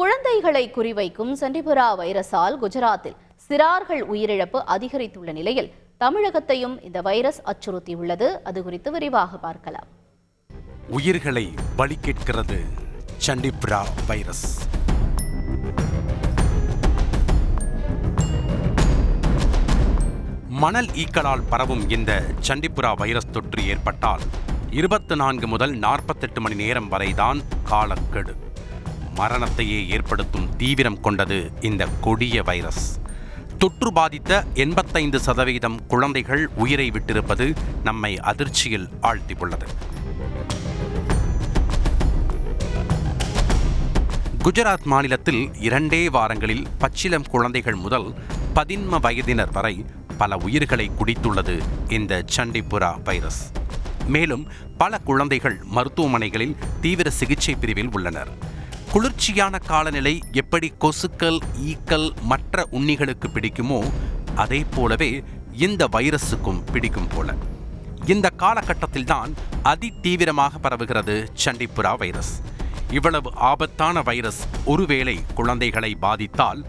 குழந்தைகளை குறிவைக்கும் சண்டிபுரா வைரஸால் குஜராத்தில் சிறார்கள் உயிரிழப்பு அதிகரித்துள்ள நிலையில் தமிழகத்தையும் இந்த வைரஸ் அச்சுறுத்தியுள்ளது. அது குறித்து விரிவாக பார்க்கலாம். உயிர்களை பலி கேட்கிறது சண்டிபுரா வைரஸ். மணல் ஈக்களால் பரவும் இந்த சண்டிபுரா வைரஸ் தொற்று ஏற்பட்டால் 24 முதல் 48 மணி நேரம் வரைதான் காலக்கெடு. மரணத்தையே ஏற்படுத்தும் தீவிரம் கொண்டது இந்த கொடிய வைரஸ். தொற்று பாதித்த 85% குழந்தைகள் உயிரை விட்டிருப்பது நம்மை அதிர்ச்சியில் ஆழ்த்தியுள்ளது. குஜராத் மாநிலத்தில் 2 வாரங்களில் பச்சிளம் குழந்தைகள் முதல் 15 வயதினர் வரை பல உயிர்களை குடித்துள்ளது இந்த சண்டிபுரா வைரஸ். மேலும் பல குழந்தைகள் மருத்துவமனைகளில் தீவிர சிகிச்சை பிரிவில் உள்ளனர். குளிர்ச்சியான காலநிலை எப்படி கொசுக்கள், ஈக்கள், மற்ற உண்ணிகளுக்கு பிடிக்குமோ அதே போலவே இந்த வைரஸுக்கும் பிடிக்கும் போல. இந்த காலகட்டத்தில்தான் அதிதீவிரமாக பரவுகிறது சண்டிபுரா வைரஸ். இவ்வளவு ஆபத்தான வைரஸ் ஒருவேளை குழந்தைகளை பாதித்தால்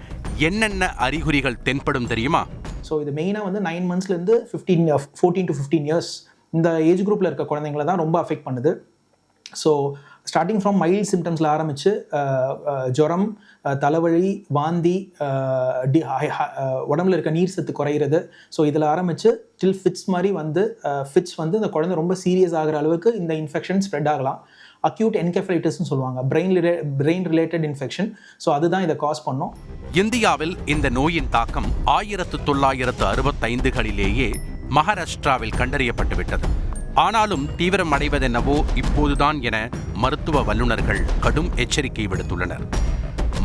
என்னென்ன அறிகுறிகள் தென்படும் தெரியுமா? ஸோ இது மெயினாக 9 monthsலேருந்து 14 to 15 years இந்த ஏஜ் குரூப்பில் இருக்க குழந்தைங்களை தான் ரொம்ப அஃபெக்ட் பண்ணுது. ஸோ ஸ்டார்டிங் ஃப்ரம் மைல்ட் சிம்டம்ஸில் ஆரம்பித்து ஜுரம், தலைவலி, வாந்தி, உடம்புல இருக்க நீர் சத்து குறையிறது. ஸோ இதில் ஆரம்பித்து டில் ஃபிட்ஸ் மாதிரி ஃபிட்ஸ் இந்த குழந்தை ரொம்ப சீரியஸ் ஆகிற அளவுக்கு இந்த இன்ஃபெக்ஷன் ஸ்ப்ரெட் ஆகலாம். அக்யூட் என்கெஃபலைட்டிஸ்னு சொல்லுவாங்க, பிரெயின் ரிலேட்டட் இன்ஃபெக்ஷன். ஸோ அதுதான் இதை காஸ் பண்ணும். இந்தியாவில் இந்த நோயின் தாக்கம் 1965களிலேயே மகாராஷ்டிராவில் கண்டறியப்பட்டுவிட்டது. ஆனாலும் தீவிரம் அடைவதென்னவோ இப்போதுதான் என மருத்துவ வல்லுநர்கள் கடும் எச்சரிக்கை விடுத்துள்ளனர்.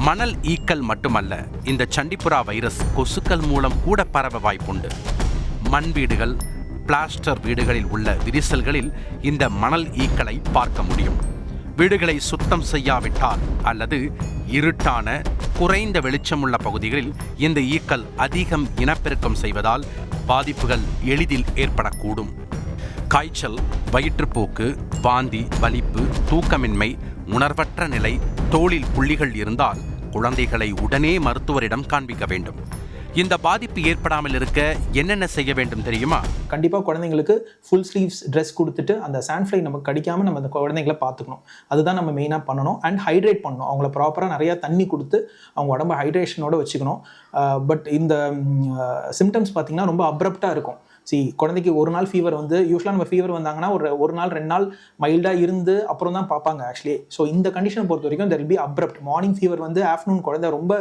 மணல் ஈக்கள் மட்டுமல்ல, இந்த சண்டிபுரா வைரஸ் கொசுக்கள் மூலம் கூட பரவ வாய்ப்புண்டு. மண் வீடுகள், பிளாஸ்டர் வீடுகளில் உள்ள விரிசல்களில் இந்த மணல் ஈக்களை பார்க்க முடியும். வீடுகளை சுத்தம் செய்யாவிட்டால் அல்லது இருட்டான குறைந்த வெளிச்சமுள்ள பகுதிகளில் இந்த ஈக்கள் அதிகம் இனப்பெருக்கம் செய்வதால் பாதிப்புகள் எளிதில் ஏற்படக்கூடும். காய்ச்சல், வயிற்றுப்போக்கு, வாந்தி, வலிப்பு, தூக்கமின்மை, உணர்வற்ற நிலை, தோளில் புள்ளிகள் இருந்தால் குழந்தைகளை உடனே மருத்துவரிடம் காண்பிக்க வேண்டும். இந்த பாதிப்பு ஏற்படாமல் இருக்க என்னென்ன செய்ய வேண்டும் தெரியுமா? கண்டிப்பாக குழந்தைங்களுக்கு ஃபுல் ஸ்லீவ்ஸ் ட்ரெஸ் கொடுத்துட்டு அந்த சாண்ட்ஃப்ளை நமக்கு கடிக்காமல் நம்ம அந்த குழந்தைங்களை பார்த்துக்கணும். அதுதான் நம்ம மெயினாக பண்ணணும். அண்ட் ஹைட்ரேட் பண்ணணும். அவங்கள ப்ராப்பராக நிறையா தண்ணி கொடுத்து அவங்க உடம்பு ஹைட்ரேஷனோடு வச்சுக்கணும். பட் இந்த சிம்டம்ஸ் பார்த்திங்கன்னா ரொம்ப அப்ரப்டாக இருக்கும். குழந்தைக்கு ஒரு நாள் ஃபீவர் யூஸ்வலாக நம்ம ஃபீவர் வந்தாங்கன்னா ஒரு நாள் 2 நாள் மைல்டாக இருந்து அப்புறம் தான் பார்ப்பாங்க ஆக்சுவலி. ஸோ இந்த கண்டிஷனை பொறுத்த வரைக்கும் there will be abrupt. Morning fever afternoon குழந்தை ரொம்ப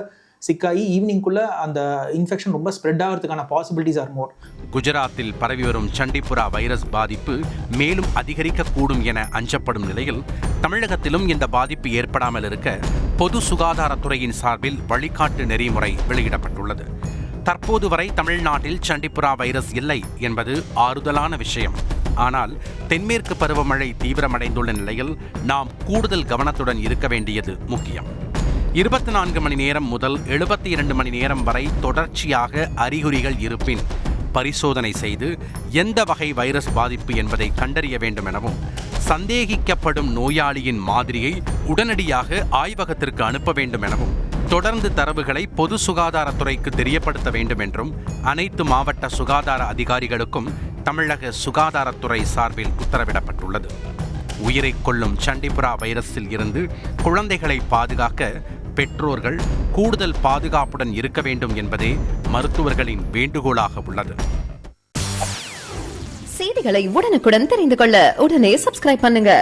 சிக்காகி ஈவினிங்குள்ளே அந்த இன்ஃபெக்ஷன் ரொம்ப ஸ்ப்ரெட் ஆகிறதுக்கான பாசிபிலிட்டிஸ் ஆர் மோர். குஜராத்தில் பரவி வரும் சண்டிபுரா வைரஸ் பாதிப்பு மேலும் அதிகரிக்கக்கூடும் என அஞ்சப்படும் நிலையில் தமிழகத்திலும் இந்த பாதிப்பு ஏற்படாமல் இருக்க பொது சுகாதாரத்துறையின் சார்பில் வழிகாட்டு நெறிமுறை வெளியிடப்பட்டுள்ளது. தற்போது வரை தமிழ்நாட்டில் சண்டிபுரா வைரஸ் இல்லை என்பது ஆறுதலான விஷயம். ஆனால் தென்மேற்கு பருவமழை தீவிரமடைந்துள்ள நிலையில் நாம் கூடுதல் கவனத்துடன் இருக்க வேண்டியது முக்கியம். 24 மணி நேரம் முதல் 72 மணி நேரம் வரை தொடர்ச்சியாக அறிகுறிகள் இருப்பின் பரிசோதனை செய்து எந்த வகை வைரஸ் பாதிப்பு என்பதை கண்டறிய வேண்டும் எனவும், சந்தேகிக்கப்படும் நோயாளியின் மாதிரியை உடனடியாக ஆய்வகத்திற்கு அனுப்ப வேண்டும் எனவும், தொடர்ந்து தரவுகளை பொது சுகாதாரத்துறைக்கு தெரியப்படுத்த வேண்டும் என்றும் அனைத்து மாவட்ட சுகாதார அதிகாரிகளுக்கும் தமிழக சுகாதாரத்துறை சார்பில் உத்தரவிடப்பட்டுள்ளது. உயிரை கொள்ளும் சண்டிபுரா வைரஸில் இருந்து குழந்தைகளை பாதுகாக்க பெற்றோர்கள் கூடுதல் பாதுகாப்புடன் இருக்க வேண்டும் என்பதே மருத்துவர்களின் வேண்டுகோளாக உள்ளது. செய்திகளை உடனுக்குடன் தெரிந்து கொள்ள உடனே சப்ஸ்கிரைப் பண்ணுங்க.